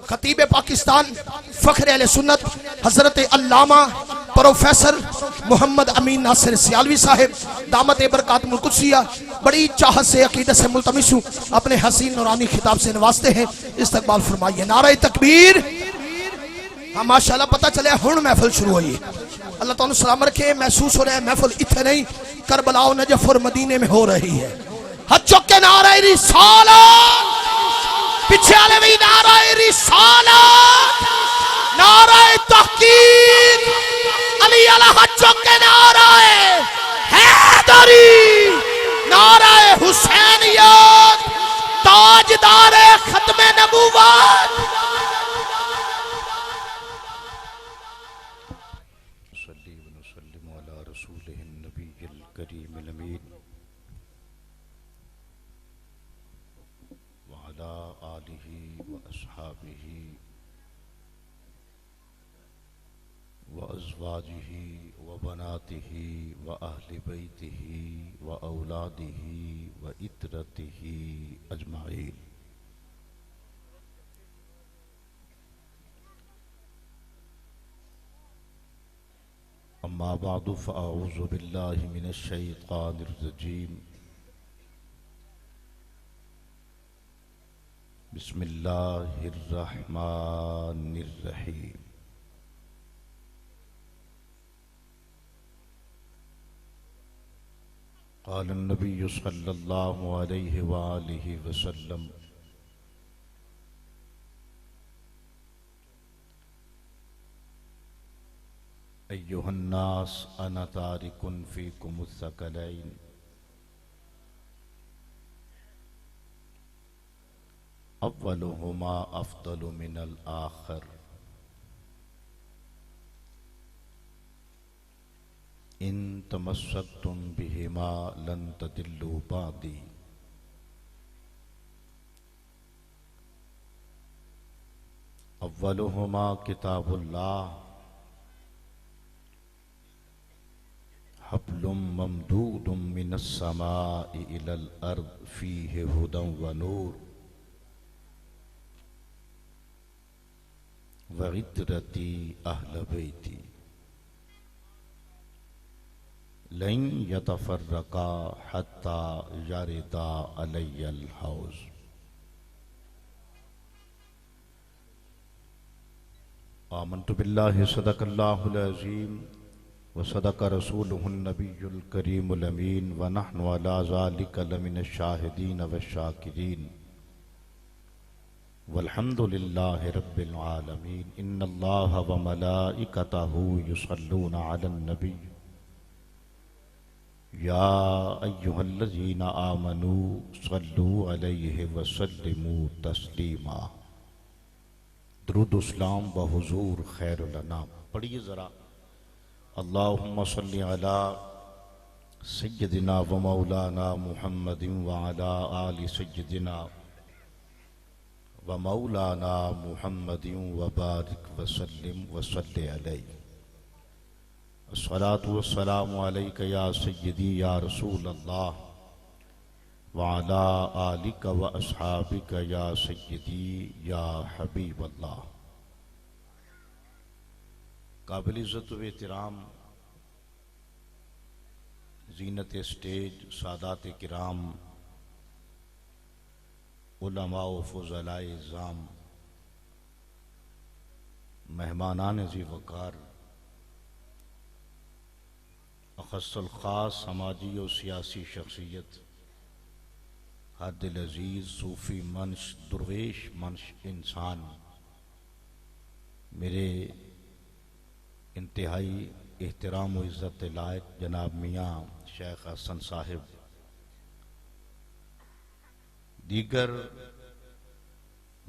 خطیب پاکستان فخر اہل سنت حضرت علامہ پروفیسر محمد امین ناصر سیالوی صاحب دامت برکاتہم القدسیہ بڑی چاہت سے عقیدت سے ملتمس ہوں اپنے حسین نورانی خطاب سے نوازتے ہیں، استقبال فرمائیے۔ نعرہ تکبیر۔ ہاں ماشاءاللہ پتہ چلے ہن محفل شروع ہوئی، اللہ تعالیٰ سلام رکھے۔ محسوس ہو رہا ہے محفل اتھے نہیں، کربلا و نجف اور مدینے میں ہو رہی ہے۔ ہاتھ چک کے نعرہ رسالت، پیچھے والے بھی نعرہ رسالت، نعرہ تحقیق، علی علیہ ہاتھ چک کے نعرہ حیدری، نعرہ حسینیت، تاجدار ختم نبوت۔ صلی و نسلم علی رسولہ النبی الکریم الامین وعلی آلہ واصحابہ وازواجہ وبناتہ واہل بیتہ واولادہ وعترتہ اجمعین۔ اما بعد فاعوذ باللہ من الشیطان الرجیم، بسم اللہ الرحمن الرحیم۔ قال النبی صلی اللہ علیہ وآلہ وسلم، ایہا الناس انا تارک فیکم الثقلین، اولہما افضل من الآخر، ان تمسکتم بہما لن تضلوا بعدی، اولہما کتاب اللہ، حبل ممدود من السماء الى الارض فیہ ہدی ونور، وعترتی اہل بیتی، لن یتفرقا حتی یردا علی الحوض۔ آمنت باللہ صدق اللہ العظیم وصدق رسولہ النبی الکریم الامین ونحن علی ذلک لمن الشاہدین والشاکرین والحمد للہ رب العالمین۔ ان اللہ وملائکتہ یصلون علی النبی یا ایہا الذین آمنوا صلوا علیہ وسلموا تسلیما۔ درود اسلام بحضور خیر الانام۔ پڑھیے ذرا، اللہم صلی علی سیدنا و مولانا محمد وعلی آل سیدنا و مولانا محمد وبارک وسلم وصلی علیہ۔ الصلاة والسلام علیک یا سیدی یا رسول اللہ وعلی آلک و اصحابک یا سیدی یا حبیب اللہ۔ قابل عزت و احترام زینت اسٹیج، سادات کرام، علماء و فضلاء اعظام، مہمانان ذی وقار، اخص الخاص سماجی و سیاسی شخصیت، ہر دل عزیز، صوفی منش، درویش منش انسان، میرے انتہائی احترام و عزت لائق جناب میاں شیخ حسن صاحب، دیگر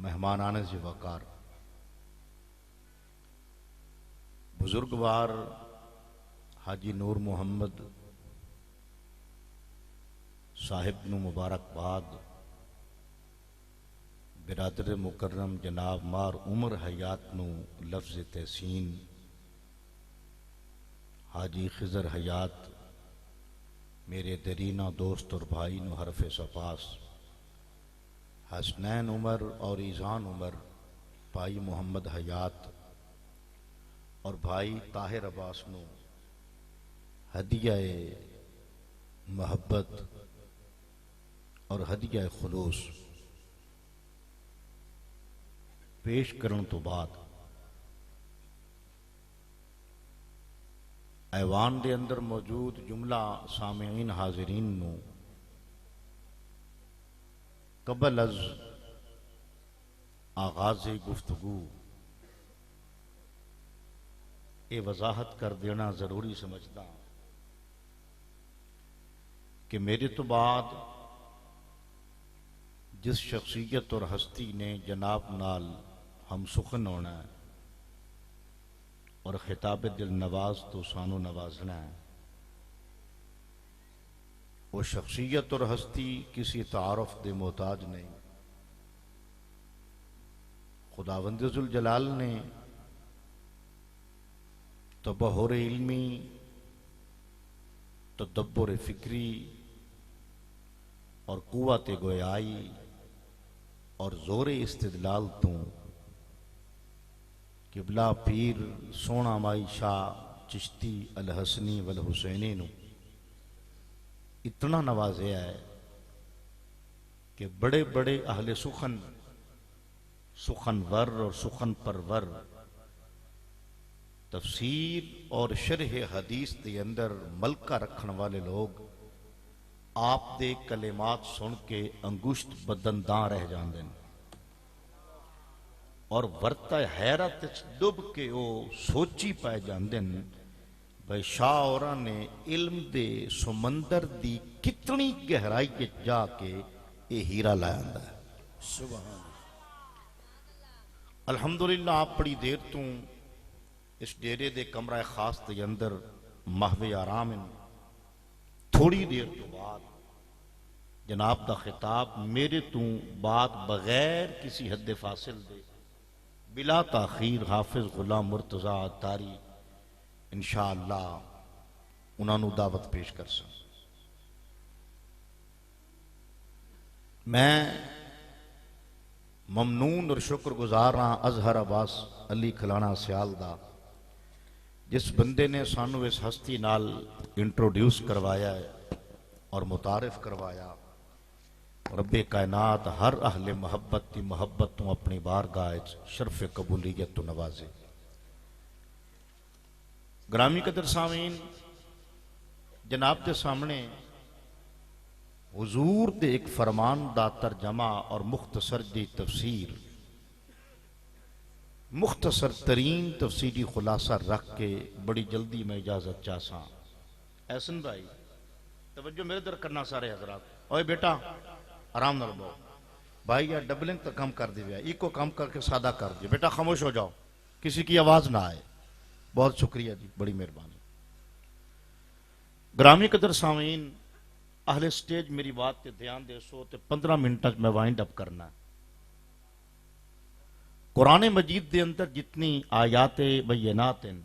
مہمانان ذی وقار، بزرگوار حاجی نور محمد صاحب نو مبارکباد، برادر مکرم جناب مار عمر حیات نو لفظ تحسین، حاجی خضر حیات میرے درینہ دوست اور بھائی نو حرف سپاس، حسنین عمر اور ایزان عمر بھائی محمد حیات اور بھائی طاہر عباس نو ہدیہ محبت اور ہدیہ خلوص پیش کرن تو بعد ایوان دے اندر موجود جملہ سامعین حاضرین نو قبل از آغاز گفتگو یہ وضاحت کر دینا ضروری سمجھتا کہ میرے تو بعد جس شخصیت اور ہستی نے جناب نال ہم سخن ہونا ہے اور خطاب دل نواز تو سانو نوازنا ہے، وہ شخصیت اور ہستی کسی تعارف دے محتاج نہیں۔ خداوند ذوالجلال نے تبحر علمی، تدبر فکری اور قوت گویائی اور زور استدلال تو قبلہ پیر سونا مائی شاہ چشتی الحسنی والحسینی نو اتنا نوازیا ہے کہ بڑے بڑے اہل سخنور اور سخن پرور تفسیر اور شرح حدیث دے اندر ملکہ رکھن والے لوگ آپ دے کلمات سن کے انگشت بدنداں رہ جاندے ہیں اور ورتا حیرت ڈب کے وہ سوچی پائے جاندے ہیں بھائی شاہ اوراں نے علم دے سمندر دی کتنی گہرائی کے جا کے یہ ہیرا لایا ہے۔ سبحان الحمدللہ آپ بڑی دیر تو اس ڈیرے دے کمرہ خاص دے اندر محو آرام ہیں، تھوڑی دیر تو بعد جناب دا خطاب میرے تو بات بغیر کسی حد فاصل دے بلا تاخیر حافظ غلام مرتضی عطاری انشاءاللہ انہوں نے دعوت پیش کر سا۔ میں ممنون اور شکر گزار ہاں اظہر عباس علی کھلانا سیال دا جس بندے نے سانو اس ہستی نال انٹروڈیوس کروایا ہے اور متعارف کروایا۔ رب کائنات ہر اہل محبت دی محبت تو اپنی بارگاہ شرف قبولیت تو نوازے۔ گرامی قدر سامعین، جناب دے سامنے حضور دے ایک فرمان دا ترجمہ اور مختصر دی تفسیر، مختصر ترین تفسیری خلاصہ رکھ کے بڑی جلدی میں اجازت چاہساں۔ احسن بھائی توجہ میرے در کرنا سارے حضرات، اوے بیٹا آرام نہ رہو بھائی، یا ڈبلنگ تو کم کر دیویا، ایک کو کم کر کے سادہ کر دیو، بیٹا خاموش ہو جاؤ، کسی کی آواز نہ آئے۔ بہت شکریہ جی، بڑی مہربانی۔ گرامی قدر سامعین، اہل سٹیج میری بات تے دھیان دے سو تے 15 منٹ میں وائنڈ اپ کرنا۔ قرآن مجید دے اندر جتنی آیات بینات ہیں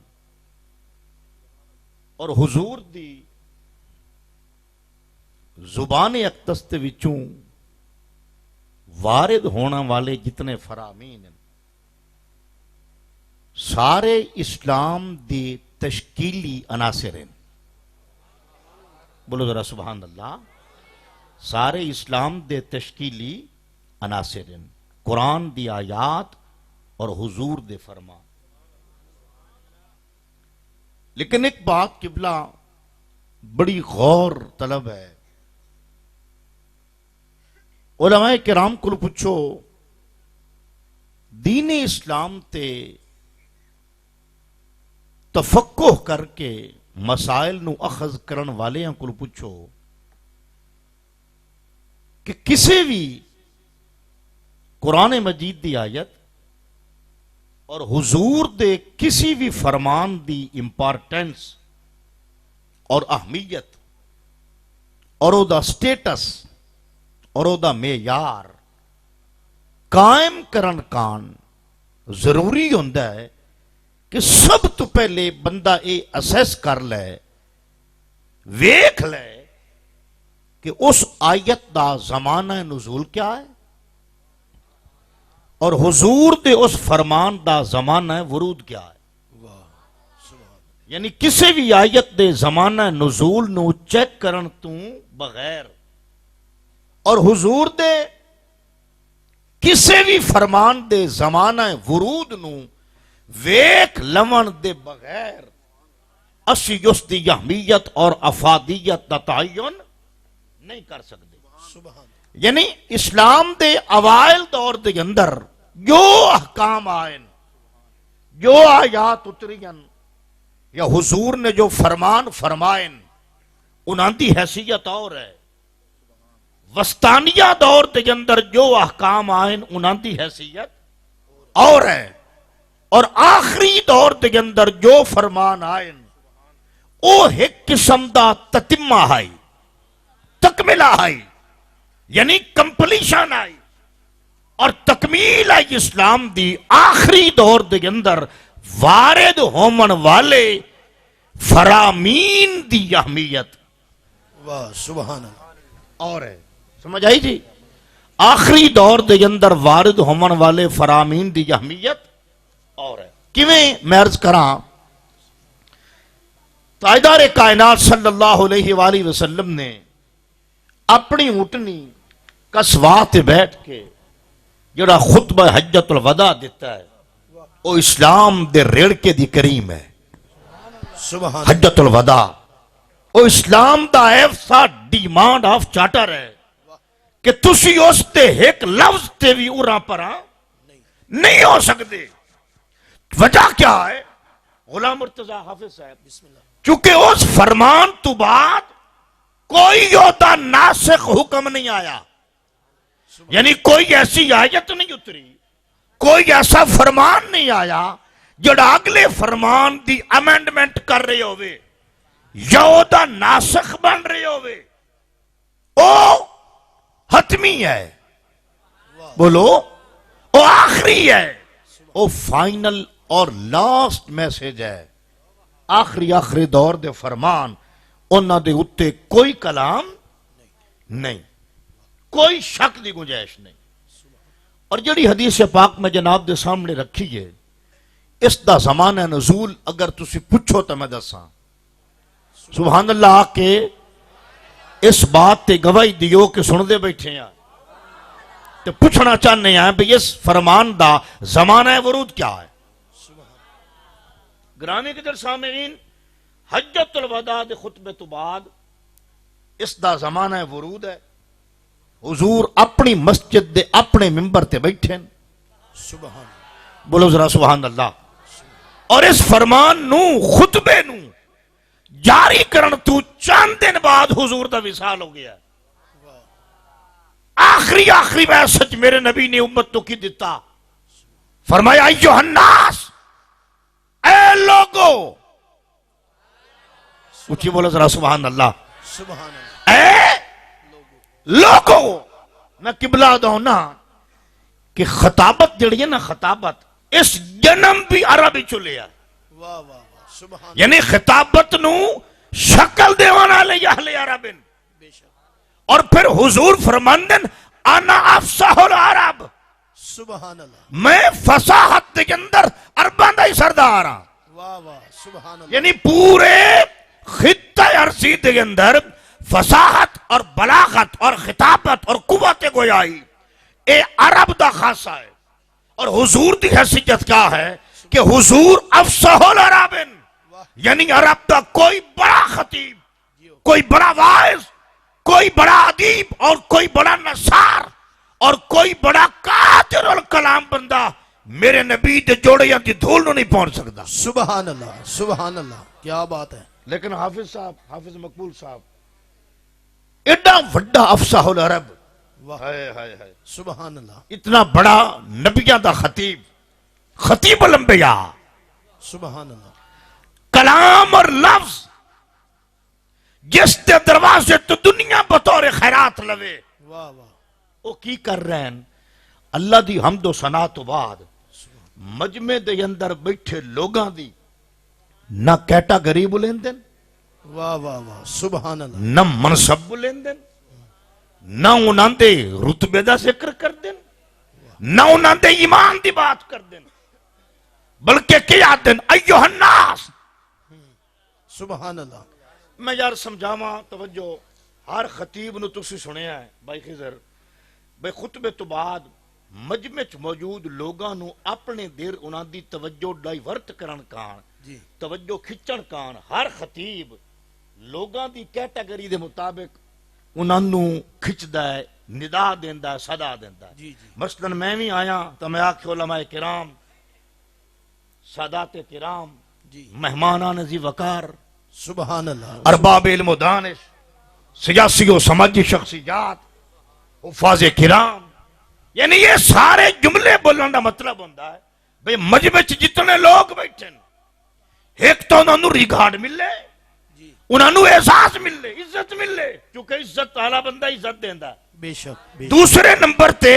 اور حضور دی زبان اقدس دے وچوں وارد ہونا والے جتنے فرامین ہیں سارے اسلام دی تشکیلی عناصر ہیں۔ بولو ذرا سبحان اللہ، سارے اسلام دے تشکیلی عناصر ہیں، قرآن دی آیات اور حضور دے فرمان۔ لیکن ایک بات قبلہ بڑی غور طلب ہے، علماء کرام کو پوچھو دین اسلام تے تفقہ کر کے مسائل نو اخذ کرن والے ہیں کو پوچھو کہ کسی بھی قرآن مجید دی آیت اور حضور دے کسی بھی فرمان دی امپارٹنس اور اہمیت اور او دا سٹیٹس اور او دا معیار قائم کرن کان ضروری ہوندا ہے کہ سب تو پہلے بندہ اے اسیس کر لے، ویکھ لے کہ اس آیت دا زمانہ نزول کیا ہے، اور حضور دے اس فرمان دا زمانہ ورود کیا ہے؟ یعنی کسی بھی آیت دے زمانہ نزول نو چیک کرن تو بغیر اور حضور دے کسی بھی فرمان دے زمانہ ورود نو ویک لمن دے بغیر اسی اس دی اہمیت اور افادیت دا تعین نہیں کر سکتے۔ یعنی اسلام دے اوائل دور دے اندر جو احکام آئین، جو آیات اترین یا حضور نے جو فرمان فرمائن، انہاں دی حیثیت اور ہے۔ وسطانیہ دور دے اندر جو احکام آئین انہاں دی حیثیت اور ہے، اور آخری دور دے اندر جو فرمان آئین او ایک قسم دا تتمہ آئی، تکملہ آئی، یعنی کمپلیشن آئی اور تکمیل آئی اسلام دی آخری دور دے اندر وارد ہومن والے فرامین دی اہمیت واہ سبحان اللہ اور ہے۔ سمجھ آئی جی؟ آخری دور دے اندر وارد ہومن والے فرامین دی اہمیت اور ہے۔ کیویں میں عرض کراں، تاجدار کائنات صلی اللہ علیہ وآلہ وسلم نے اپنی اونٹنی کسوات بیٹھ کے جڑا خطبہ حجت الوداع دیتا ہے وہ اسلام دے ریڑکے دی کریم ہے۔ سبحان حجت الوداع وہ اسلام دا ایسا ڈیمانڈ آف چارٹر ہے کہ تسی اس تے ایک لفظ تے بھی اُراں پراں نہیں ہو سکتے۔ وجہ کیا ہے؟ غلام مرتضی حافظ صاحب بسم اللہ، چونکہ اس فرمان تو بعد کوئی یوتا ناسخ حکم نہیں آیا، یعنی کوئی ایسی آیت نہیں اتری، کوئی ایسا فرمان نہیں آیا جڑا اگلے فرمان دی امینڈمنٹ کر رہے ہوئے یا دا ناسخ بن رہے ہوئے، او حتمی ہے، بولو او آخری ہے، او فائنل اور لاسٹ میسج ہے۔ آخری دور دے فرمان انہاں دے اتے کوئی کلام نہیں، کوئی شک دی گنجائش نہیں۔ اور جڑی حدیث پاک میں جناب دے سامنے رکھی ہے، اس دا زمانہ نزول اگر تسی پوچھو تو میں دساں، سبحان اللہ کے اس بات تے گواہی دیو کہ سن دے بیٹھے ہیں تو پوچھنا چاہنے ہیں بھی اس فرمان دا زمانہ ورود کیا ہے؟ گرامی قدر سامعین، حجت الوداع دے خطبے تو بعد اس دا زمانہ ورود ہے۔ حضور اپنی مسجد دے اپنے ممبر تے بیٹھے، سبحان بولو ذرا سبحان اللہ، اور اس فرمان نو خطبے نو جاری کرن تو چند دن بعد حضور دا وصال ہو گیا۔ آخری میسج میرے نبی نے امت تو کی دیتا، فرمایا ایوہ الناس، اے لوگو، اچھی بولو ذرا سبحان اللہ، سبحان اللہ اے لوگو۔ میں قبلہ دوں نا کہ خطابت جڑی ہے نا، خطابت اس جنم بھی عربی چلے ہے، واہ واہ واہ سبحان یعنی خطابت نو شکل دیوانا لے اہل عربن، بے شک اور پھر حضور فرماندن انا افصح العرب، سبحان اللہ میں فصاحت کے اندر عربان دا ہی سردار ہاں۔ واہ واہ سبحان اللہ یعنی پورے خطہ عرضی کے اندر فصاحت اور بلاغت اور خطابت اور قوت گویائی اے عرب دا خاصہ ہے۔ اور حضور دی حیثیت کیا ہے کہ حضور افصح العربن، یعنی عرب دا کوئی بڑا خطیب، کوئی بڑا واعظ، کوئی بڑا ادیب اور کوئی بڑا نصار اور کوئی بڑا قادر الکلام بندہ میرے نبی دے جوڑیاں دی دھول نو نہیں پہنچ سکتا۔ سبحان اللہ سبحان اللہ، کیا بات ہے۔ لیکن حافظ صاحب، حافظ مقبول صاحب، ایڈا وڈا افصح العرب، واہ ہائے ہائے ہائے، سبحان اللہ اتنا بڑا نبیاں دا خطیب، خطیب الانبیاء، سبحان اللہ کلام اور لفظ جس دے دروازے تو دنیا بطور خیرات لوے، واہ واہ وہ کی کر رہے ہیں؟ اللہ دی حمد و ثنا تو بعد مجمع دے اندر بیٹھے لوگاں دی نہ کیٹاگری بلیندن، واہ واہ واہ سبحان اللہ نہ منصب بلیندن، نہ انہاں دے رتبے دا ذکر کر دن، نہ انہاں دے ایمان دی بات کر دیں بلکہ کیا دن ایوہ الناس. سبحان اللہ. میں یار سمجھاواں توجہ ہر خطیب نو تسی سنیا ہے بھائی خضر بھائی خطبے تو بعد مجمع چ موجود لوگاں نو اپنے دیر انہاں دی توجہ ڈائیورٹ کرن کان جی توجہ کھچن کان ہر خطیب لوگاں دی کیٹیگری دے مطابق انہاں نو کھچدا ہے ندا دیندا ہے صدا دیندا ہے. جی جی مثلا میں بھی آیا تو میں آکھے علماء کرام سادات کرام جی مہمانان ذی وقار سبحان اللہ. ارباب علم و دانش سیاسی و سماجی شخصیات حفاظ کرام یعنی یہ سارے جملے بولنے کا مطلب ہوتا ہے بھئی مجمع چ جتنے لوگ بیٹھے ایک تو انہوں نے ریگارڈ ملے جی انہوں نے احساس ملے عزت ملے کیونکہ عزت اعلیٰ بندہ عزت دیندا. بے شک بے شک. دوسرے نمبر تے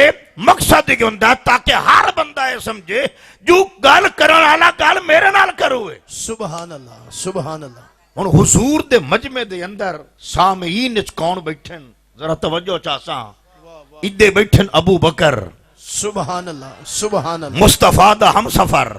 مقصد یہ ہوتا ہے تاکہ ہر بندہ یہ سمجھے جو گل کرن والا گل میرے نال کروے. سبحان اللہ سبحان اللہ. ہن حضور دے مجمع دے اندر سامعین وچ کون بیٹھن ذرا توجہ چاہساں. ادے بیٹھن ابو بکر سبحان اللہ سبحان اللہ. مصطفیٰ دا ہم سفر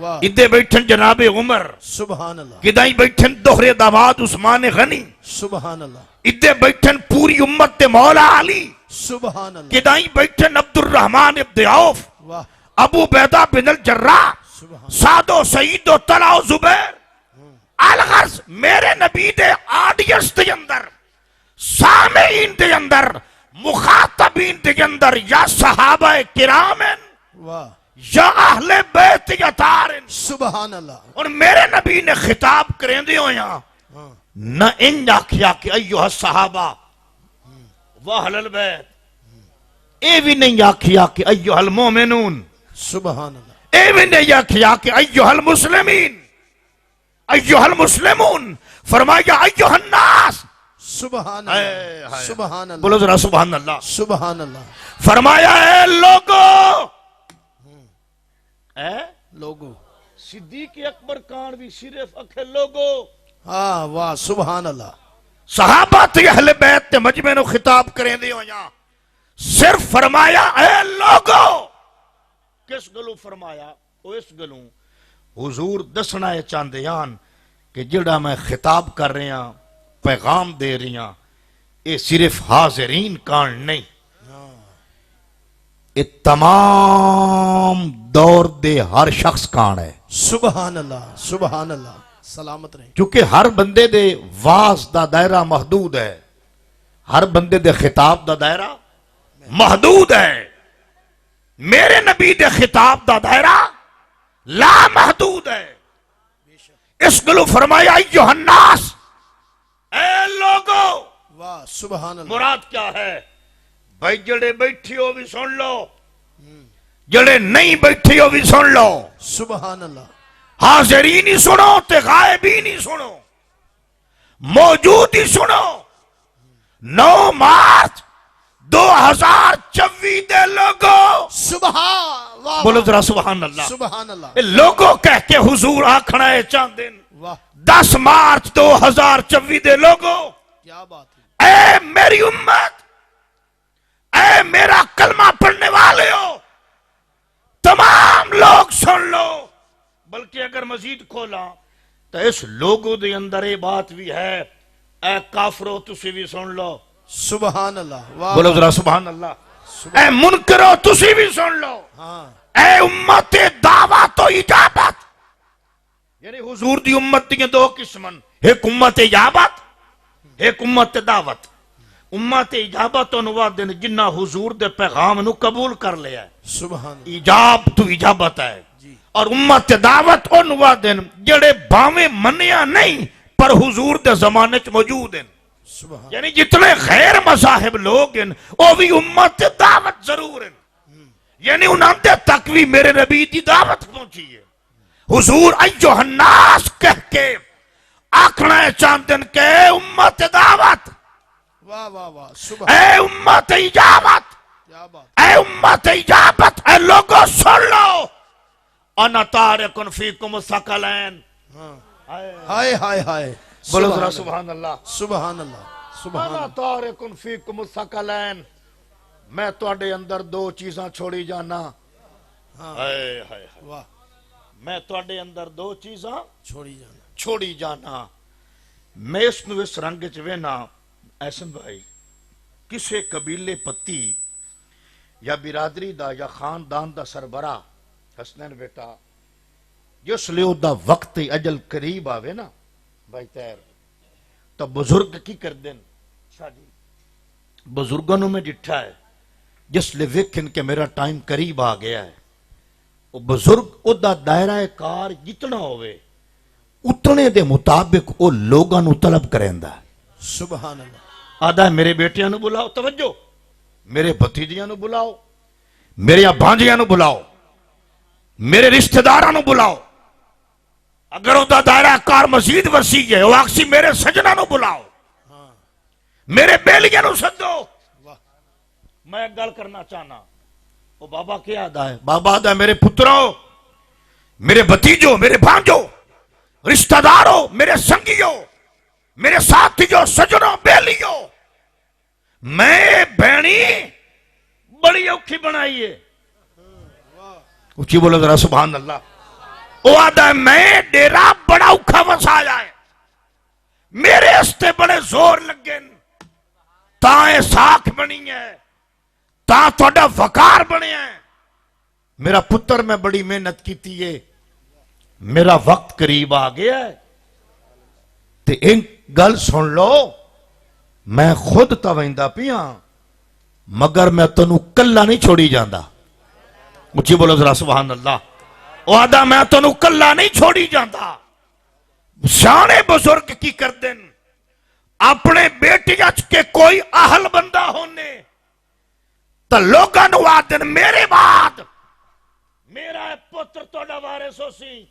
واہ ادے بیٹھن جناب عمر سبحان اللہ کدائی بیٹھن دوہرے داماد عثمان غنی سبحان اللہ ادے بیٹھن پوری امت دے مولا علی سبحان اللہ. کدائی بیٹھن عبد الرحمن ابن عوف واہ ابو بیدہ بن الجراح سبحان سعد و سعید و طلحہ و زبیر. الغرض میرے نبی دے آڈینس دے اندر سامعین دے اندر مخاطبین دے اندر یا صحابہ کرامن واہ یا اہل بیت یا تارن. سبحان اللہ. اور میرے نبی نے خطاب کریں دے ہویا ہاں نہ ان آکھیا کہ ایوہ الصحابہ واہل البیت اے بھی نہیں آکھیا کہ ایوہ المومنون سبحان اللہ. اے بھی نہیں آکھیا کہ ایوہ المسلمین ایوہ المسلمون فرمایا ایوہ الناس. سبحان ہائے اللہ ہائے. سبحان اللہ بولو ذرا سبحان اللہ. سبحان اللہ. فرمایا اے لوگو اے لوگو صدیق اکبر کان بھی صرف اکھے لوگو ہاں واہ سبحان اللہ. صحابہ تے اہل بیت تے مجمع نو خطاب کریں دے ہویا صرف فرمایا اے لوگو. کس گلو فرمایا او اس گلوں حضور دسنا ہے چاندیان کہ جڑا میں خطاب کر رہے ہیں پیغام دے رہی ہیں یہ صرف حاضرین کان نہیں یہ تمام دور دے ہر شخص کان ہے. سبحان اللہ سبحان اللہ. سلامت رہیں. کیونکہ ہر بندے دے واز دا دائرہ محدود ہے ہر بندے دے خطاب دا دائرہ محدود ہے. میرے نبی دے خطاب دا دائرہ لا محدود ہے. اس گلو فرمایا ایوہ الناس اے لوگو. واہ سبحان اللہ. مراد کیا ہے بھائی جڑے بیٹھی ہو بھی سن لو جڑے نہیں بیٹھی ہو بھی سن لو. سبحان اللہ. حاضرین ہی سنو تے غائبین ہی سنو موجود ہی سنو. 9 مارچ 2024 دے لوگو سبحان واہ بولو ذرا سبحان اللہ. سبحان اللہ. اے لوگو کہہ کے حضور آکھنا ہے چاندن واہ 10 مارچ 2024 دے لوگو کیا بات ہے. اے میری امت اے میرا کلمہ پڑھنے والے ہو تمام لوگ سن لو. بلکہ اگر مزید کھولا تو اس لوگوں دے اندر یہ بات بھی ہے اے کافرو تسی بھی سن لو. سبحان اللہ. واہ بولو ذرا سبحان اللہ. اے منکرو تسی بھی سن لو. ہاں اے امت دعوت و اجابت یعنی حضور دی امت دی 2 قسمن ایک امت اجابت ایک امت دعوت. امت اجابت انہوں دن جنہ حضور دے پیغام نو قبول کر لیا ہے سبحان اللہ. ایجاب تو اجابت ہے. جی اور امت دعوت انہوں دن جڑے باویں منیا نہیں پر حضور دے زمانے چ موجود ہیں. سبحان یعنی جتنے غیر مذاہب لوگ ہیں وہ بھی امت دعوت ضرور ہیں. یعنی انہوں دے تک بھی میرے نبی دی دعوت پہنچی ہے. حضور ایوہ الناس کہہ کے آکھنا ہے چاندن کے اے امت دعوت واہ واہ واہ سبحان اے امت اجابت کیا بات. اے امت اجابت اے لوگو سن لو انا تارکن فیکم ثقلین. ہاں ہائے ہائے ہائے. بولو ذرا سبحان اللہ. سبحان اللہ سبحان انا اللہ. تارکن فیکم ثقلین میں تواڈے اندر دو چیزاں چھوڑی جانا ہاں ہائے ہائے ہائے واہ میں تواڈے اندر دو چیزاں چھوڑی جانا چھوڑی جانا میں اس نو اس رنگ چ وینا احسن بھائی کسے قبیلے پتی یا برادری دا یا خاندان دا سربراہ حسنین بیٹا جس لیے دا وقت اجل قریب آوے نا بھائی تیر تو بزرگ کی کر دین شاہ جی بزرگوں نے میں ڈٹھا ہے جس لئے ویکھن کہ میرا ٹائم قریب آ گیا ہے وہ بزرگ او دا دائرہ کار جتنا ہوئے اتنے دے مطابق وہ لوگاں نو طلب کریں دا سبحان اللہ آدھا ہے میرے بیٹیاں نو بلاؤ توجہ میرے بھتیجیاں نو بلاؤ میرے بھانجیاں نو بلاؤ میرے رشتہ داراں نو بلاؤ اگر وہ دا دائرہ کار مزید وسیع ہے وہ آکسی میرے سجنہ نو بلاؤ میرے بیلیاں نو سدو میں ایک گل کرنا چاہنا وہ بابا کیا آدھا ہے بابا آدھا ہے میرے پتروں میرے بھتیجوں میرے بھانجوں رشتہ داروں میرے سنگیوں میرے ساتھیوں سجنوں بیلیوں میں بہنی بڑی اوکھی بنائی ہے اچھی بولو ذرا سبحان اللہ وہ آدھا ہے میں ڈیرا بڑا اوکھا وسایا ہے میرے استے بڑے زور لگے تاں ساکھ بنی ہے تاں توڑا وقار بنے ہیں میرا پتر میں بڑی محنت کی تھی ہے میرا وقت قریب آ گیا ہے تے ان گل سن لو میں خود تویندہ پیاں مگر میں تنو کلہ نہیں چھوڑی جاندہ مجھے بولو ذرا سبحان اللہ وعدہ میں تنو کلہ نہیں چھوڑی جاندہ شان بزرگ کی کر دن اپنے بیٹی اچ کے کوئی اہل بندہ ہونے تو لوگاں نو آدن میرے بعد میرا پتر توڑا وارث ہو سی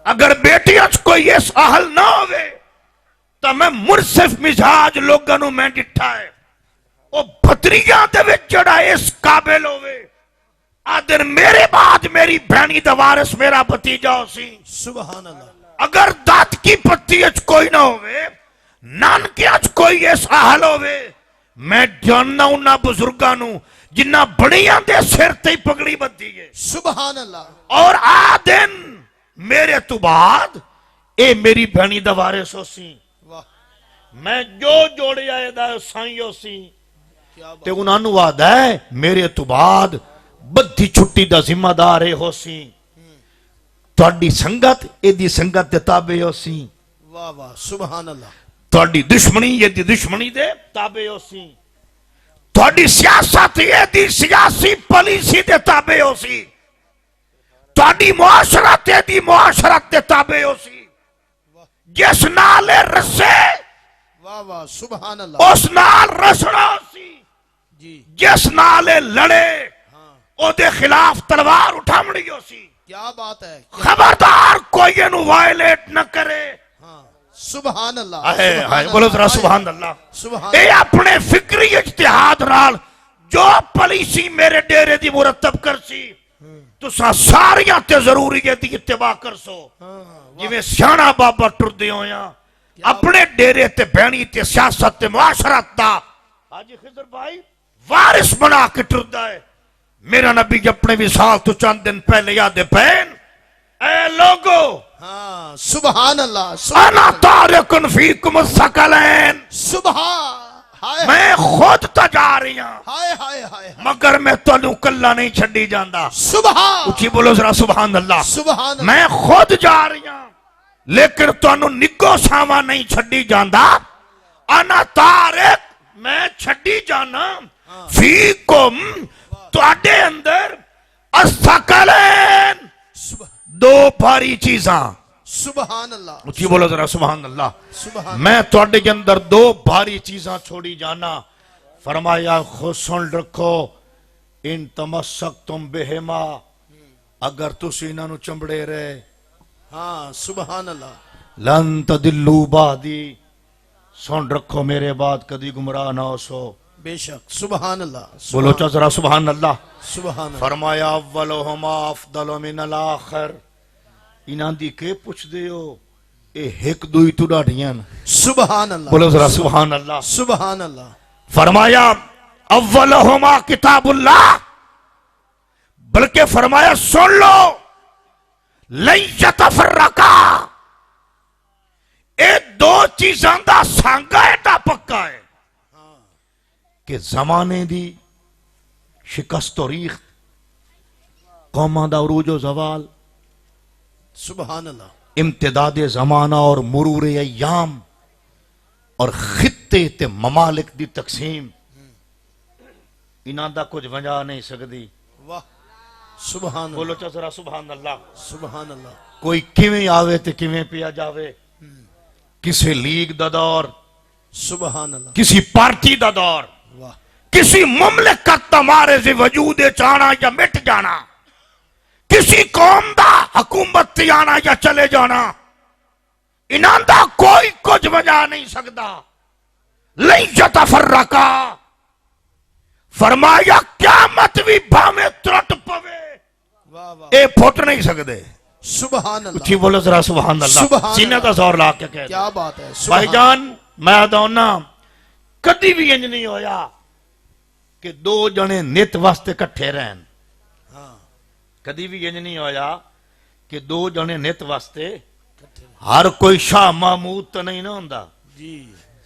اگر بیٹی اچ کوئی اس اہل نہ ہوئے تو میں مرصف مزاج لوگاں نو میں ڈٹھا ہے وہ بھتریاں دے وچ جڑا اس قابل ہوئے آدن میرے بعد میری بہنی دا وارث میرا بھتیجا ہو سی سبحان اللہ اگر دات کی پتی اچ کوئی نہ ہوئے نان کی اچ کوئی اس اہل ہوئے میں جاننا انہا بزرگانوں جنہ بڑیاں دے سر تے پگڑی بدھی ہے سبحان اللہ اور آدن میرے تو بعد اے میری بہنی دا وارث ہو سی میں جو جوڑے آئے دا سائیں ہو سی تے انہاں نو آدھا ہے میرے تو بعد بدھی چھٹی دا ذمہ دارے ہو سی توڑی سنگت اے دی سنگت دے تابع ہو سی واہ واہ سبحان اللہ توڑی دشمنی یہ دی دشمنی دے تابع ہو سی توڑی سیاست یہ دی سیاسی پالیسی دے تابع ہو سی توڑی معاشرت یہ دی معاشرت دے تابع ہو سی جس نال رسے واہ واہ سبحان اللہ اس نال رسنا ہو سی جی جس نال لڑے او دے خلاف تلوار اٹھامڑی ہو سی کیا بات ہے خبردار کوئی انو وائلیٹ نہ کرے سبحان اللہ آئے بولو ذرا سبحان اللہ سبحان اے اپنے فکری اجتہاد رال جو پالیسی میرے ڈیرے دی مرتب کر سی تو ساریاں تے ضروری ہے دی اتباع کر سو جی میں سیانہ بابا ٹر دے ہویا اپنے ڈیرے تے بینی تے سیاست تے معاشرت دا حاجی خضر بھائی وارث بنا کے ٹر دا ہے میرا نبی اپنے وصال تو چند دن پہلے یاد پہن اے لوگو ہاں سبحان اللہ انا تارکن فیکم الثقلین سبحان ہائے میں خود تا جا رہی ہوں ہائے ہائے ہائے مگر میں تو کلہ نہیں چھڑی جاندہ سبحان اچھی بولو ذرا سبحان اللہ سبحان اللہ میں خود جا رہی ہوں لیکن تو نگو ساما نہیں چھڑی جاندہ انا تارک میں چھڑی جانا فیکم تو آڈے اندر الثقلین دو بھاری چیزاں سبحان اللہ اچھی بولو ذرا سبحان اللہ سبحان میں توڑے کے اندر دو بھاری چیزاں چھوڑی جانا فرمایا خود سن رکھو ان تمسک تم بہما اگر تسی انہوں نے چمڑے رہے ہاں سبحان اللہ لن تدلو بعدی سن رکھو میرے بعد کدی گمراہ نہ ہو سو بے شک سبحان اللہ بولو چا ذرا سبحان اللہ سبحان اللہ فرمایا اولہما افضل من الاخر انہاں دی کے پوچھ دے ہو اے ہک دوئی تو ڈاڑیاں سبحان اللہ بولو ذرا سبحان اللہ سبحان اللہ فرمایا اولہما کتاب اللہ، بلکہ فرمایا سن لو لن یتفرقا، اے دو چیزاں دا سانگا ایڈا پکا ہے کہ زمانے دی شکست و ریخت، قوماں دا عروج و زوال، سبحان اللہ، امتداد زمانہ اور مرور ایام اور خطے تے ممالک دی تقسیم، انہاں دا کچھ وجہ نہیں سکتی. واہ سبحان اللہ، بولو چا ذرا سبحان اللہ. سبحان اللہ، کوئی کیویں آوے تے کیویں پیا جاوے، کسی لیگ دا دور، سبحان اللہ، کسی پارٹی دا دور، واہ کسی مملکت دا مارز وجود چانا یا مٹ جانا، کسی قوم دا حکومت تے آنا یا چلے جانا، انہاں دا کوئی کچھ وجہ نہیں سکتا. لن یتفرقا، فرمایا قیامت بھی بھامے ترٹ پوے، واہ واہ، اے پھٹ نہیں سکتے. سبحان اللہ، اچھی بولو ذرا سبحان اللہ، سبحان سینہ اللہ. کا زور لا کے کہہ کیا بات ہے. بھائی جان میں داؤنا کدی بھی انج نہیں ہویا کہ دو جنے نت واسطے کٹھے رہن، ہاں کدی بھی انج نہیں ہویا کہ دو جنے نت واسطے، ہر کوئی شاہ محمود تو نہیں نہ ہوندا. جی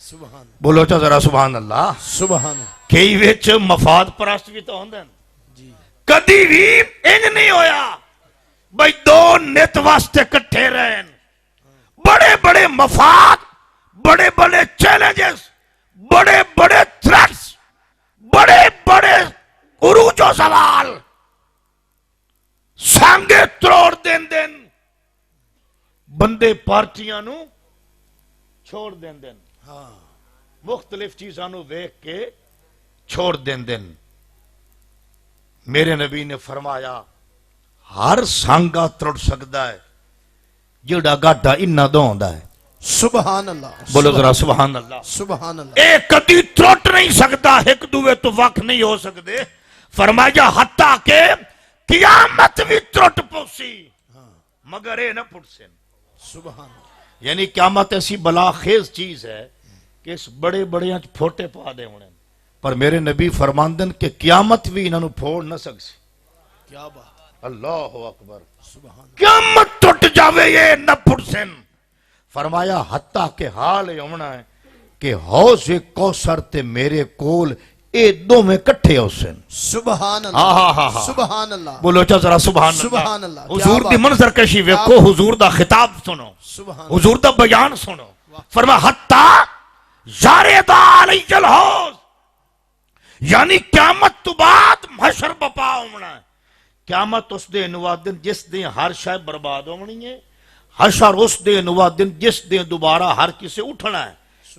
سبحان بولو چا ذرا سبحان اللہ. سبحان اللہ، کئی وچ مفاد پرست بھی تو ہوندن، جی کدی بھی انج نہیں ہویا بھئی دو نت واسطے کٹھے رہن. بڑے بڑے مفاد، بڑے بڑے چیلنجز، بڑے بڑے تھریٹس، بڑے بڑے عروج و زوال سانگے تروڑ دین دین، بندے پارٹیاں نو چھوڑ دین دین، ہاں مختلف چیزاں نو ویکھ کے چھوڑ دین دین. میرے نبی نے فرمایا ہر سانگا ترٹ سکتا ہے جڑا گاڈا انہا دو ہوندا ہے. سبحان اللہ، بولو ذرا سبحان اللہ. سبحان اللہ، اے کدی ترٹ نہیں سکتا، ایک دوے تو وقت نہیں ہو سکتے. فرمایا حتیٰ کہ قیامت بھی ترٹ پوسی مگر اے نہ پھٹ سن. سبحان اللہ، یعنی قیامت ایسی بلا خیز چیز ہے کہ اس بڑے بڑے پھوٹے پا دے ہونے، پر میرے نبی فرماندن کہ قیامت بھی انہوں پھوڑ نہ سکسی. کیا بات، اللہ اکبر. سبحان اللہ، قیامت ٹوٹ جاوے یہ نہ پھٹ سن. فرمایا حتیٰ کہ حال یہ ہونا ہے کہ حوض کوثر تے میرے کول اے دو میں کٹھے ہو سن. سبحان ہاں ہاں ہاں اللہ، ہاں. سبحان اللہ، بولو چا ذرا سبحان اللہ. سبحان اللہ. حضور کیا دی بات. منظر کشی ویکھو، حضور دا خطاب سنو، سبحان حضور دا بیان سنو. فرما حتیٰ زاردہ علی الحوض، یعنی قیامت تو بعد محشر بپا ہونا ہے. قیامت اس دے نوادن جس دن ہر شاہ برباد ہونی ہے، حشر اس دے نوادن جس دن دوبارہ ہر کسے اٹھنا ہے.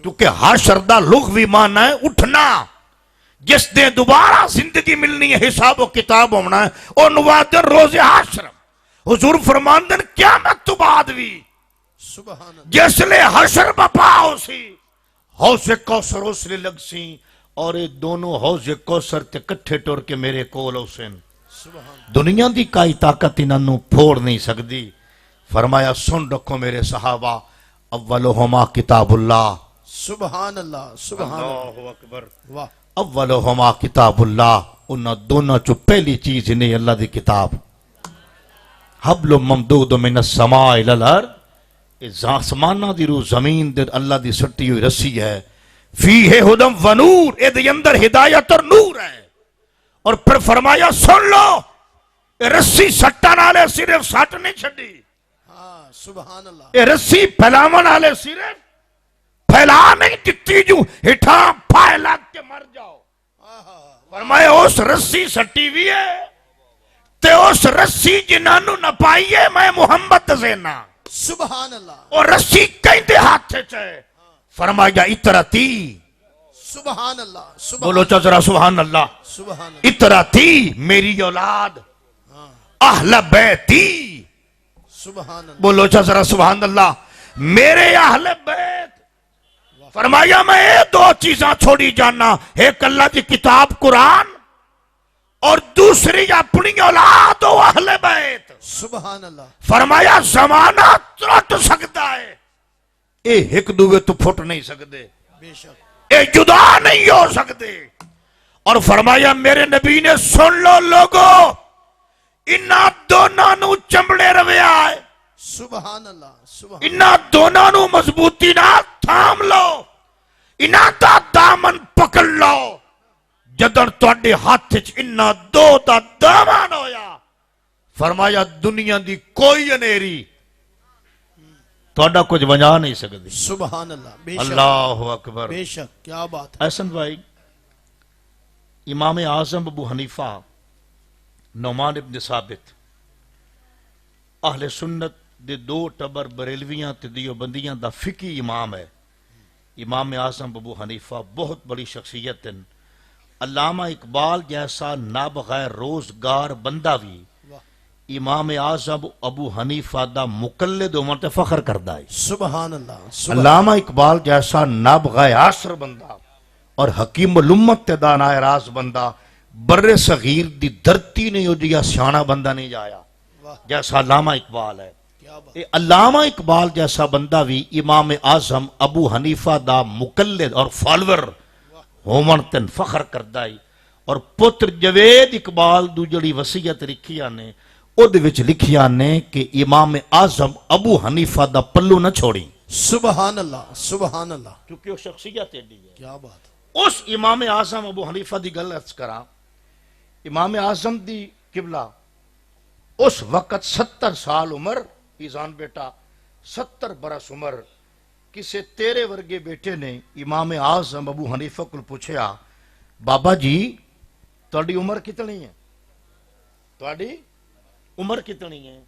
کیونکہ حشر دا لغوی معنی ہے اٹھنا، جس دن دوبارہ زندگی ملنی ہے، حساب و کتاب ہونا ہے، اور نوادن روز حشر. حضور فرماندن قیامت تو بعد بھی سبحان اللہ، جس لے حشر بپا ہو سی، حوض کوثر اس لے لگ سی، اور یہ دونوں حوض کوثر تے کٹھے ٹور کے میرے کول ہو سن. سبحان اللہ، دنیا دی کائی طاقت انہوں پھوڑ نہیں سکتی. فرمایا سن رکھو میرے صحابہ، اولہما کتاب اللہ. سبحان اللہ، سبحان اللہ، اللہ اکبر. واہ اولہما کتاب اللہ، انہاں دونوں چو پہلی چیز انہیں اللہ دی کتاب. حبل ممدود من السماء الی الارض، اس آسمانہ دی رو زمین دے اللہ دی سٹی ہوئی رسی ہے. فیہ ہدم و نور، اے دے اندر ہدایت اور نور ہے. اور پھر فرمایا سن لو، اے رسی سٹا نالے صرف سٹ نہیں چھڑی، ہاں سبحان اللہ، اے رسی پھیلاون والے صرف پھیلا نہیں دتی جو ہٹھا پھائے لگ کے مر جاؤ. فرمایا اس رسی سٹی بھی ہے تے اس رسی جنہوں نہ پائیے میں محمد زینا. سبحان اللہ، اور رسی کہیں دے ہاتھ سے چاہے. فرمایا اتراتی، سبحان اللہ، بولو چا ذرا سبحان اللہ. سبحان اللہ، اتراتی میری اولاد، اہل بیتی، سبحان اللہ، بولو چا ذرا سبحان اللہ، میرے اہل بیت. فرمایا میں یہ دو چیزاں چھوڑی جانا، ایک اللہ کی کتاب قرآن، اور دوسری اپنی اولاد و اہل بیت. سبحان اللہ، فرمایا زمانہ ترٹ سکتا ہے، اے ایک دوے تو پھٹ نہیں سکتے، بے شک، اے جدا نہیں ہو سکتے. اور فرمایا میرے نبی نے سن لو لوگو انہاں دونوں نو چمڑے رویا ہے سبحان اللہ سبحان انہاں دونوں نو مضبوطی نال تھام لو انہاں دا دامن پکڑ لو جدن تواڈے ہاتھ وچ انہاں دو دا دامن ہویا فرمایا دنیا دی کوئی انیری تواڈا کچھ ونجا نہیں سکدی سبحان اللہ بے شک اللہ اکبر بے شک کیا بات ہے احسن بھائی امام اعظم ابو حنیفہ نعمان ابن ثابت اہل سنت دے دو ٹبر بریلویاں تے دیوبندیاں دا فقی امام ہے امام اعظم ابو حنیفہ بہت بڑی شخصیت ہیں علامہ اقبال جیسا نابغیر روزگار بندہ بھی امام اعظم ابو حنیفہ دا مقلد عمر تے فخر کردا ہے سبحان اللہ سبحان علامہ اقبال جیسا نابغہ عصر بندہ اور حکیم الامت تے دانائے راز بندہ بر صغیر دی دھرتی نے جیا سیاںا بندہ نہیں جایا جیسا علامہ اقبال ہے کیا بات اے علامہ اقبال جیسا بندہ بھی امام اعظم ابو حنیفہ دا مقلد اور فالور ہومن تن فخر کردا ہے اور پتر جوید اقبال دو جڑی وصیت لکھیا نے او دے وچ لکھیا نے کہ امام اعظم ابو حنیفہ دا پلو نہ چھوڑی سبحان اللہ کیونکہ وہ شخصیت ایڈی ہے کیا بات اس امام اعظم ابو حنیفہ دی گل عرض کرا امام اعظم دی قبلہ اس وقت 70 سال عمر ایزان بیٹا 70 برس عمر کسے تیرے ورگے بیٹے نے امام اعظم ابو حنیفہ کو پوچھیا بابا جی تہاڈی عمر کتنی ہے تہاڈی عمر کتنی ہے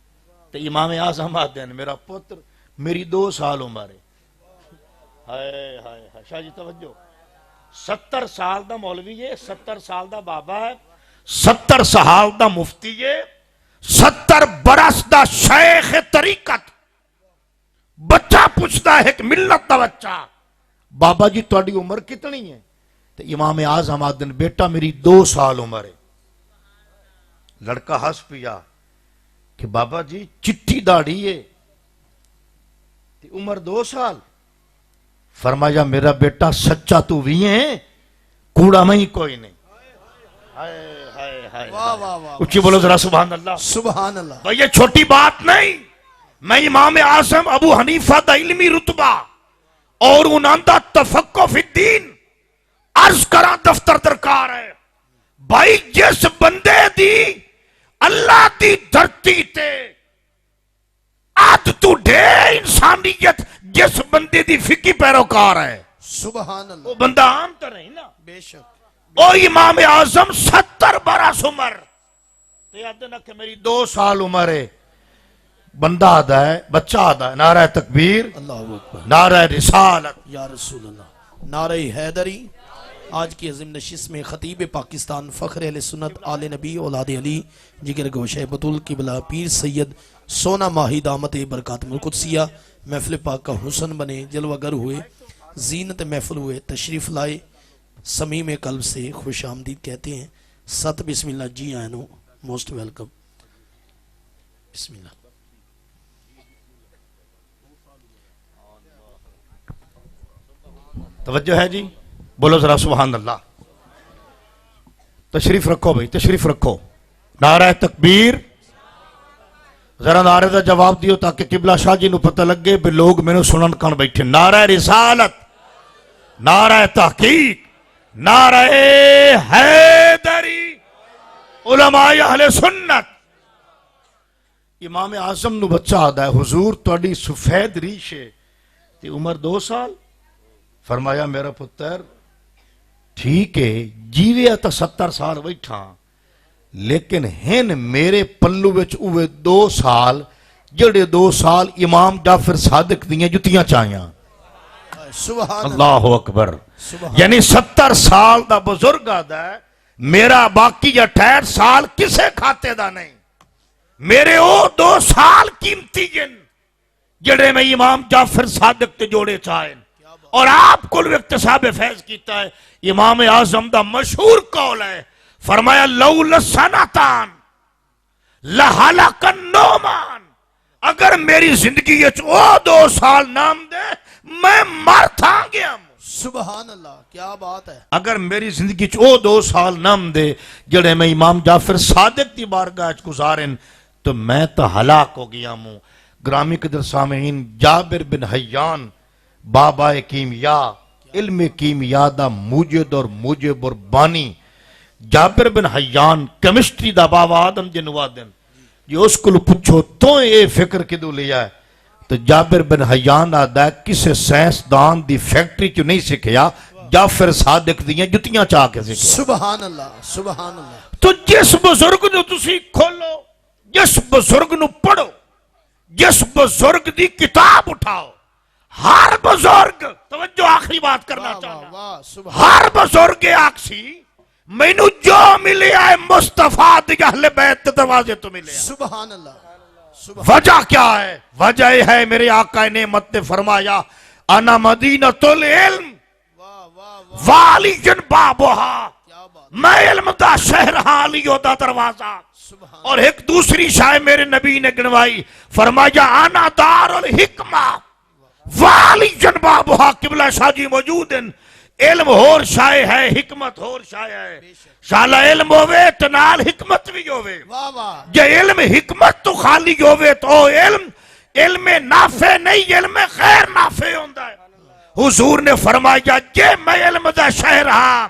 تو امام اعظم آتے ہیں میرا پتر میری 2 سال عمر ہے ہائے ہائے ہائے شاہ جی توجہ 70 سال دا مولوی ہے 70 سال دا بابا ہے 70 سال دا مفتی ہے 70 برس دا شیخ طریقت بچہ پوچھتا ہے کہ ملت دا بچہ بابا جی تہاڈی عمر کتنی ہے تو امام اعظم آتے ہیں بیٹا میری 2 سال عمر ہے لڑکا ہنس پیا کہ بابا جی چٹھی داڑھی ہے عمر 2 سال فرمایا میرا بیٹا سچا تو بھی ہے کوڑا میں ہی کوئی نہیں واہ واہ واہ اچھی بولو ذرا سبحان اللہ سبحان اللہ بھئی یہ چھوٹی بات نہیں میں امام اعظم ابو حنیفہ دا علمی رتبہ اور انہاں دا تفقہ فی الدین عرض کرا دفتر درکار ہے بھائی جس بندے دی اللہ دی دھرتی تے آت تو ڈھے انسانیت جس بندے دی فقی پیروکار ہے سبحان اللہ وہ بندہ عام تو نہیں نا بے شک او امام اعظم 70 برس عمر تو یاد نا کہ میری 2 سال عمر ہے بندہ آدھا ہے بچہ آدھا ہے نعرہ تکبیر اللہ اکبر نعرہ رسالت یا رسول اللہ نعرہ حیدری آج کی عظیم نشست میں خطیب پاکستان فخر اہل سنت آل نبی اولاد علی جگر گوشہ بطول قبلہ پیر سید سونا ماہی دامت برکات القدسیہ محفل پاک کا حسن بنے جلوہ گر ہوئے زینت محفل ہوئے تشریف لائے سمیم قلب سے خوش آمدید کہتے ہیں ست بسم اللہ جی آئینو موسٹ ویلکم بسم اللہ توجہ ہے جی بولو ذرا سبحان اللہ تشریف رکھو بھائی تشریف رکھو نعرہ تکبیر ذرا نعرے دا جواب دیو تاکہ قبلہ شاہ جی نو پتہ لگے بھی لوگ میں نے سنن کان بیٹھے نعرہ رسالت نعرہ تحقیق نعرہ حیدری علماء اہل سنت امام اعظم نو بچہ آدھا ہے حضور تواڈی سفید ریش ہے تے عمر 2 سال فرمایا میرا پتر ٹھیک ہے جیویا تا 70 سال بیٹھا لیکن ہن میرے پلو وچ اوے 2 سال جڑے 2 سال امام جعفر صادق دیاں جتیاں چاہیاں سبحان اللہ اکبر سبحان یعنی 70 سال دا بزرگ آدھا ہے میرا باقی 68 سال کسے کھاتے دا نہیں میرے او 2 سال قیمتی جن جڑے میں امام جعفر صادق تے جوڑے چاہیں اور آپ کو اقتصاب فیض کیتا ہے امام اعظم دا مشہور قول ہے فرمایا لولا سنتان لحلق النومان اگر میری زندگی او 2 سال نام دے میں مر تھا گیا سبحان اللہ، کیا بات ہے. اگر میری زندگی چ او 2 سال نم دے جڑے میں امام جعفر صادق دی بارگاہ چ گزارن تو میں تو ہلاک ہو گیا ہوں. گرامی قدر سامعین، جابر بن حیان بابا کیمیا، علم کیمیا دا موجد اور موجب اور بانی. جابر بن حیان کیمسٹری دا بابا آدم جنوادن یہ اس کو پوچھو تو یہ فکر کدو لیا ہے تو جابر بن حیان آدھا ہے کسے سائنسدان دی فیکٹری چ نہیں سکھیا، جعفر صادق دیاں جتیاں چاہ کے سکھیا. سبحان اللہ، سبحان اللہ. تو جس بزرگ نو تسی کھولو، جس بزرگ نو پڑھو، جس بزرگ دی کتاب اٹھاؤ، ہر بزرگ، توجہ آخری بات کرنا چاہنا، ہر بزرگ آکسی مینو جو ملے آئے مصطفیٰ دی اہل بیت دروازے تو ملے آئے. سبحان اللہ. وجہ کیا ہے؟ وجہ ہے میرے آقا نعمت نے فرمایا انا مدینۃ العلم والی بابھا، میں علم دا شہر ہاں، علیہ دا دروازہ. اور ایک دوسری شاہ میرے نبی نے گنوائی، فرمایا انا دار الحکمہ والی بابھا. قبلہ شاہ جی موجود ہیں. علم ہور شاہ ہے، حکمت ہور شاہ ہے. شالا علم ہوئے تو نال حکمت بھی ہوئے. جے علم حکمت تو خالی ہوئے تو علم نافع نہیں، علم خیر نافع ہوندہ ہے. حضور نے فرمایا جے میں علم دا شہر ہاں،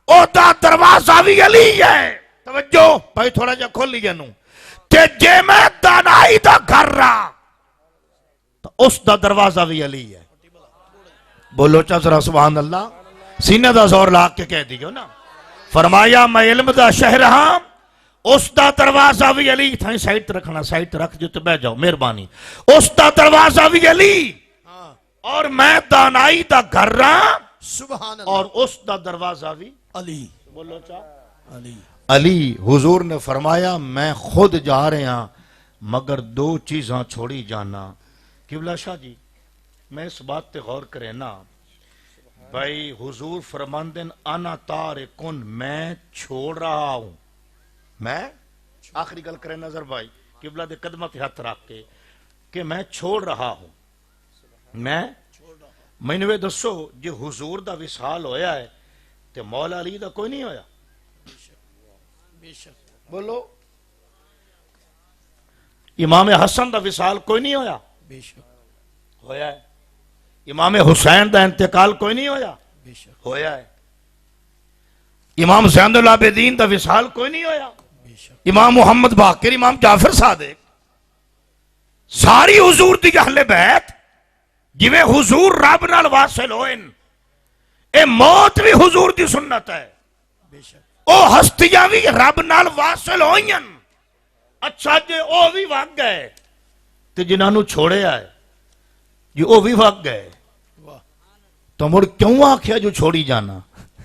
او دا دروازہ بھی علی ہے. توجہ بھائی تھوڑا جا کھول لیا نو. تے جے میں دانائی دا گھر رہا تو اس دا دروازہ بھی علی ہے. بولو چا ذرا سبحان اللہ، سینہ دا زور لا کے کہہ دیو نا. فرمایا میں علم دا شہر ہاں، اس دا دروازہ بھی علی. تھائیں سائٹ رکھنا، سائٹ رکھ جو تو بہ جاؤ مہربانی. اس دا دروازہ بھی علی اور میں دانائی دا گھر رہا، سبحان اللہ، اور اس دا دروازہ بھی علی. بولو چا علی. علی. حضور نے فرمایا میں خود جا رہے ہاں مگر 2 چیزاں چھوڑی جانا. قبلہ شاہ جی میں اس بات تے غور کرے نا بھائی، حضور فرماندن انا تارکن، میں چھوڑ رہا ہوں. میں آخری گل کرے نظر بھائی قبلہ دے قدمت ہاتھ رکھ کے کہ میں چھوڑ رہا ہوں. میں نے دسو جے حضور دا وصال ہویا ہے تے مولا علی دا کوئی نہیں ہویا؟ بولو. امام حسن دا وصال کوئی نہیں ہویا؟ بے شک ہویا ہے. امام حسین دا انتقال کوئی نہیں ہویا؟ بے شک ہویا ہے. امام زین العابدین دا وصال کوئی نہیں ہویا؟ بے شک. امام محمد باقر، امام جعفر صادق، ساری حضور دی اہل بیت جویں حضور رب نال واصل ہوئن، اے موت بھی حضور دی سنت ہے. بے شک. او ہستیاں بھی رب نال واصل ہوئن. اچھا جے او بھی وگ گئے تے جنہاں نو چھوڑے آئے جی او بھی وگ گئے واہ تو مڑ کیوں آکھیا جو چھوڑی جانا؟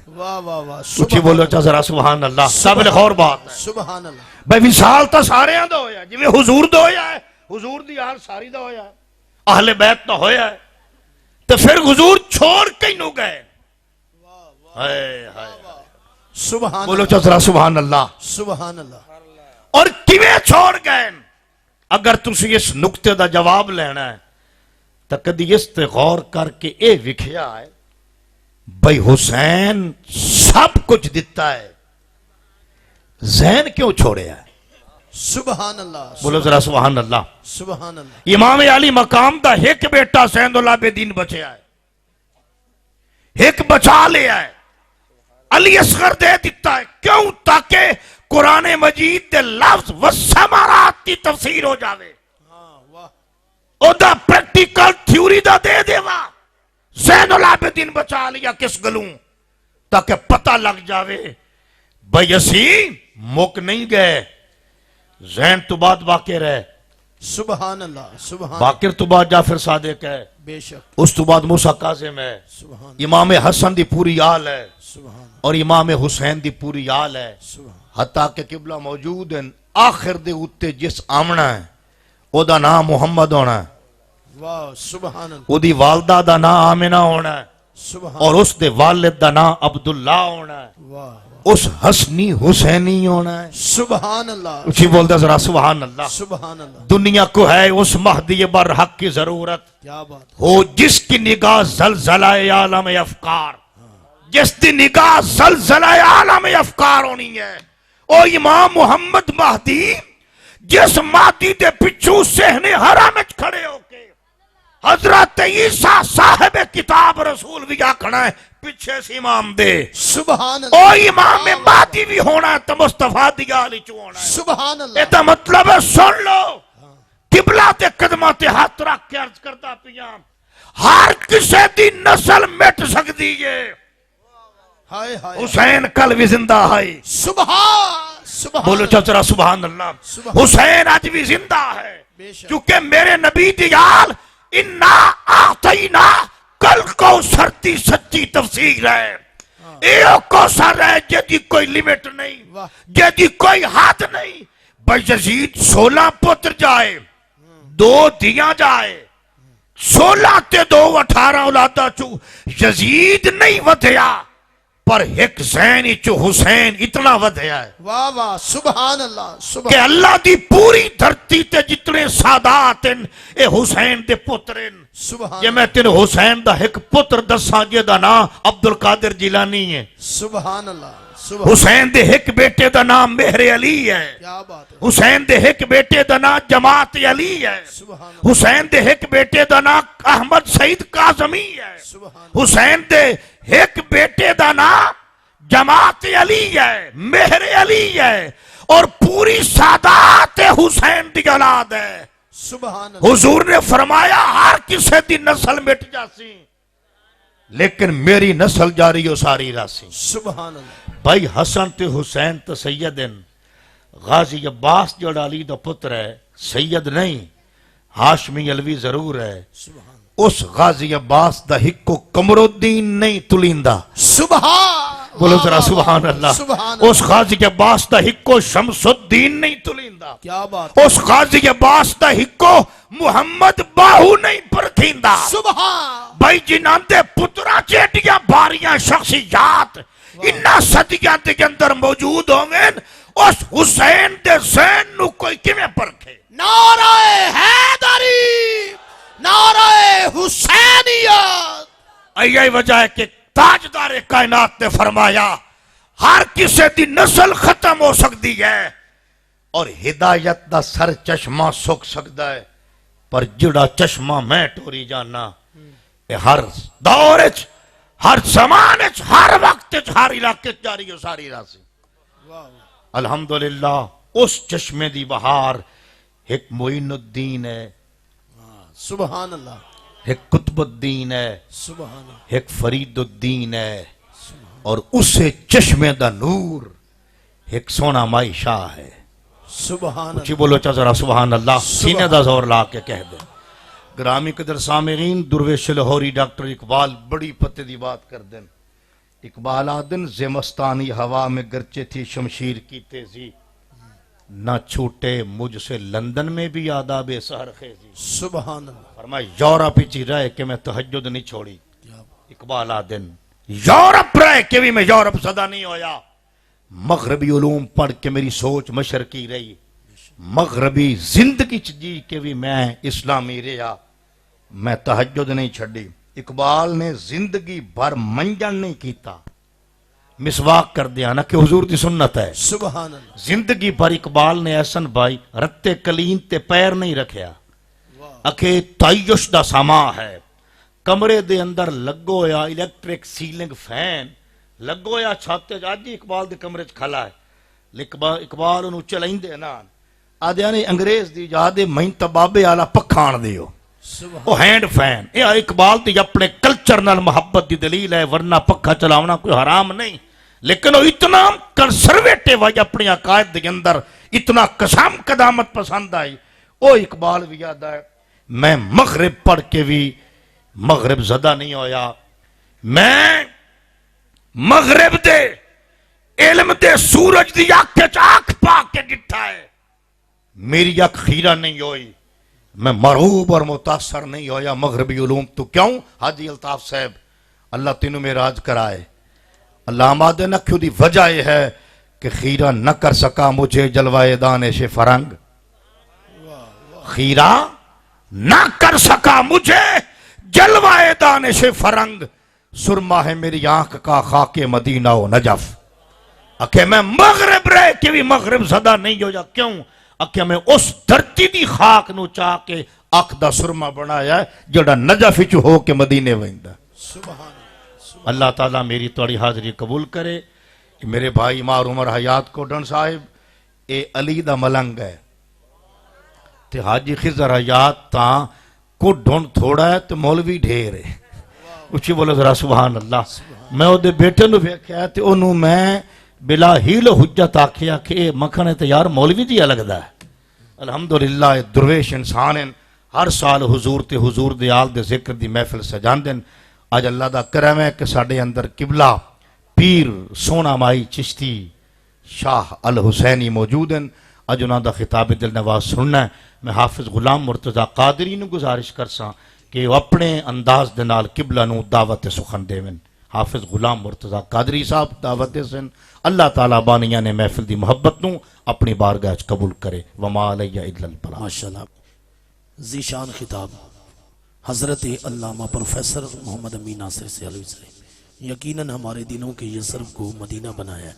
واہ واہ واہ. اچھی بولو چا ذرا سبحان اللہ. سب نے خور بات ہے سبحان اللہ. بھائی وصال تا سارے ہاں دا ہویا، جویں حضور دا ہویا ہے، حضور دی آل ساری دا ہویا ہے، اہل بیت دا ہویا ہے. تو پھر حضور چھوڑ کے نو گئے. ہائے ہائے سبحان بولو اللہ. چا ذرا سبحان اللہ. سبحان اللہ. اور کیویں چھوڑ گئے؟ اگر تسی اس نقطے دا جواب لینا ہے تو کدی اس تے غور کر کے اے وکھیا ہے بھئی حسین سب کچھ دیتا ہے، زین کیوں چھوڑے ہے؟ سبحان اللہ. بولو ذرا سبحان اللہ. سبحان اللہ. امام علی مقام دا ایک بیٹا زین العابدین بچیا ہے، ایک بچا لیا ہے، علی اصغر دے دیتا ہے. کیوں؟ تاکہ قرآن مجید دے لفظ والثمرات کی تفسیر ہو جاوے. او دا پریکٹیکل تھیوری دا دے دیوا. زین العابدین بچا لیا کس گلوں؟ تاکہ پتہ لگ جاوے بھئی اسی مک نہیں گئے، زین تو بعد باقر ہے، سبحان اللہ. سبحان باقر تو بعد جعفر صادق ہے، بے شک. اس تو بعد موسیٰ کاظم ہے، سبحان امام حسن دی پوری آل ہے، سبحان اور امام حسین دی پوری آل ہے. سبحان. حتیٰ کہ قبلہ موجود ہیں. آخر دے اتے جس آمنا ہے او دا نام محمد ہونا ہے، واہ سبحان اللہ. او دی والدہ دا نام آمنہ ہونا ہے، سبحان. اور اس دے والد دا نام عبداللہ ہونا ہے. واہ اس حسنی حسینی ہونا ہے. سبحان اللہ اچھی بولتا ذرا سبحان اللہ. سبحان اللہ دنیا کو ہے اس مہدی برحق کی ضرورت کیا بات ہو جس کی نگاہ زلزلہ عالم افکار, جس کی نگاہ زلزلہ عالم افکار ہونی ہے. او امام محمد مہدی جس مہدی دے پچھو سہنے حرم وچ کھڑے ہو کے حضرت عیسیٰ صاحب کتاب رسول بھی آکھنا ہے پیچھے سے امام دے. سبحان او اللہ امام مہدی بھی ہونا ہے تو مصطفیٰ دی آلی چ ہونا ہے. سبحان اللہ یہ مطلب ہے سن لو قبلہ تے قدمہ تے ہاتھ رکھ کے عرض کرتا پیاں ہر کسے دی نسل مٹ سکتی ہے. ہائے ہائے حسین کل بھی زندہ ہے. سبحان بولو چچرا سبحان اللہ. سبحان حسین آج بھی زندہ ہے بے شک. کیونکہ میرے نبی دیال انا آتینا کل کو سرتی سچی تفسیر ہے. ایو کو سر ہے جدی کوئی لیمٹ نہیں, واہ. جدی کوئی حد نہیں. یزید 16 پتر جائے 2 دیاں جائے 16 تے 2 18 اولادہ چو یزید نہیں ودھیا پر ایک زین چو حسین اتنا ودھیا ہے واہ واہ سبحان اللہ کہ سبحان اللہ دی پوری دھرتی تے جتنے سادات ہیں اے حسین دے پترین. سبحان یہ میں تین حسین دا ایک پتر دساں جے دا نام عبدالقادر جیلانی ہے. سبحان اللہ سبحان حسین دے ایک بیٹے دا نام مہر علی ہے. کیا بات ہے حسین دے ایک بیٹے دا نام جماعت علی ہے. سبحان اللہ حسین دے ایک بیٹے دا نام احمد سعید کاظمی ہے. سبحان حسین دے ایک بیٹے دا نام جماعت علی ہے, مہر علی ہے, اور پوری سادات حسین دی اولاد ہے. سبحان اللہ حضور نے فرمایا ہر کسے دی نسل مٹ جاسی لیکن میری نسل جاری ہو ساری راسی. سبحان اللہ بھائی حسن تے حسین تے سیدن غازی عباس جو علی دا پتر ہے سید نہیں ہاشمی علوی ضرور ہے. سبحان اس غازی عباس دا ہکو قمر الدین نہیں تلیندہ. سبحان بولو ذرا سبحان اللہ. سبحان اس غازی عباس دا ہکو شمس الدین نہیں تلیندہ. کیا بات اس غازی عباس دا ہکو محمد باہو نہیں پرکھیندہ. سبحان بھائی جنہاں دے پترہ چیٹیاں باریاں شخصیات انہا صدیاں دے اندر موجود ہوں گے اس حسین دے زین نو کوئی کمیں پرکھے. نعرہ حیدری نعرہ حسینیت. یہی وجہ ہے کہ تاجدار کائنات نے فرمایا ہر کسے دی نسل ختم ہو سکتی ہے اور ہدایت دا سر چشمہ سکھ سکتا ہے پر جڑا چشمہ میں ٹوری جانا ہر دور ہر زمان ہر وقت ہر علاقے جاری ہو ساری راسی. الحمدللہ اس چشمے دی بہار ایک معین الدین ہے, سبحان اللہ ایک قطب الدین ہے, سبحان اللہ ایک فرید الدین ہے, اور اسے چشمے دا نور ایک سونا مائی شاہ ہے. سبحان اچھی اللہ بولو چا ذرا سبحان اللہ, سینے دا زور لا کے کہہ دے. گرامی قدر سامعین درویش لاہوری ڈاکٹر اقبال بڑی پتے دی بات کر دیں. اقبال آدن زمستانی ہوا میں گرچے تھی شمشیر کی تیزی نہ چھوٹے مجھ سے لندن میں بھی آداب سحر خیزی. سبحان اللہ فرمایا یورپ ہی رہے کہ میں تہجد نہیں چھوڑی. اقبال آدن یورپ رہے کہ بھی میں یورپ صدا نہیں ہویا. مغربی علوم پڑھ کے میری سوچ مشرقی رہی, مغربی زندگی جی کے بھی میں اسلامی رہا, میں تہجد نہیں چھڑی. اقبال نے زندگی بھر منجن نہیں کیتا, مسواک کر دیا نا کہ حضور دی سنت ہے. سبحان اللہ زندگی بھر اقبال نے احسن بھائی رتے کلین تے پیر نہیں رکھیا. اکھے تعیش دا ساما ہے, کمرے دے اندر لگو یا الیکٹرک سیلنگ فین لگو یا چھاتے آج اقبال دے کمرے چ کھلا ہے. اقبال انہوں چلائیں دے نا آدھے نے انگریز دی جا دے مہین تبابے آلا پکھان دیو وہ ہینڈ فین. یہ اقبال دی اپنے کلچر نال محبت دی دلیل ہے, ورنہ پکھا چلاونا کوئی حرام نہیں. لیکن وہ اتنا کنسرویٹو ہے اپنی عقائد دے اندر, اتنا قسم قدامت پسند آئی. وہ اقبال بھی یاد ہے میں مغرب پڑھ کے بھی مغرب زدہ نہیں ہویا. میں مغرب دے علم دے سورج دی آنکھ پا کے ڈٹھا ہے, میری آنکھ خیرہ نہیں ہوئی, میں مرعوب اور متاثر نہیں ہویا مغربی علوم تو. کیوں؟ حاجی الطاف صاحب اللہ تینوں میں راج کرائے, علامہ دے نکھیو دی وجہ یہ ہے کہ خیرہ نہ کر سکا مجھے جلوائے دانش فرنگ، خیرہ نہ کر سکا مجھے جلوائے دانش فرنگ، سرما ہے میری آنکھ کا خاک مدینہ و نجف، اکھے میں مغرب رہ کے بھی مغرب زدہ نہیں ہو جا، کیوں؟ اکھے میں اس دھرتی دی خاک نو چاہ کے اکھ دا سرما بنایا ہے جڑا نجف چو ہو کے مدینے ویندہ۔ اللہ تعالیٰ میری توڑی حاضری قبول کرے۔ میرے بھائی مار عمر حیات کوڈن صاحب اے علی دا ملنگ ہے تے حاجی خضر حیات تاں کو ڈھون تھوڑا ہے تو مولوی ڈھیر ہے، اچھی بولو ذرا سبحان اللہ۔ میں او دے بیٹے نو ویکھیا تے انہوں میں بلا حیل و حجت آکھیا کہ مکھنے تے یار مولوی جی الگ دا ہے۔ الحمدللہ درویش انسان ہیں، ہر سال حضور تے حضور دے آل دے ذکر دی محفل سجان دیں۔ آج اللہ دا کرم ہے کہ ساڑے اندر قبلہ پیر سونا مائی چشتی شاہ الحسینی موجود ہیں۔ آج انہاں دا خطاب دل نواز سننا ہے۔ میں حافظ غلام مرتضی قادری نو گزارش کرساں کہ وہ اپنے انداز دے نال قبلہ نو دعوت سخن دے من۔ حافظ غلام مرتضی قادری صاحب دعوت سن۔ اللہ تعالیٰ بانیاں نے محفل دی محبت نو اپنی بارگاہ قبول کرے۔ وما علیہ الا البلاغ۔ ماشاءاللہ ذیشان خطاب حضرت علامہ پروفیسر محمد امین ناصر سیالوی صاحب، یقیناً ہمارے دلوں کے یہ سرب کو مدینہ بنایا ہے۔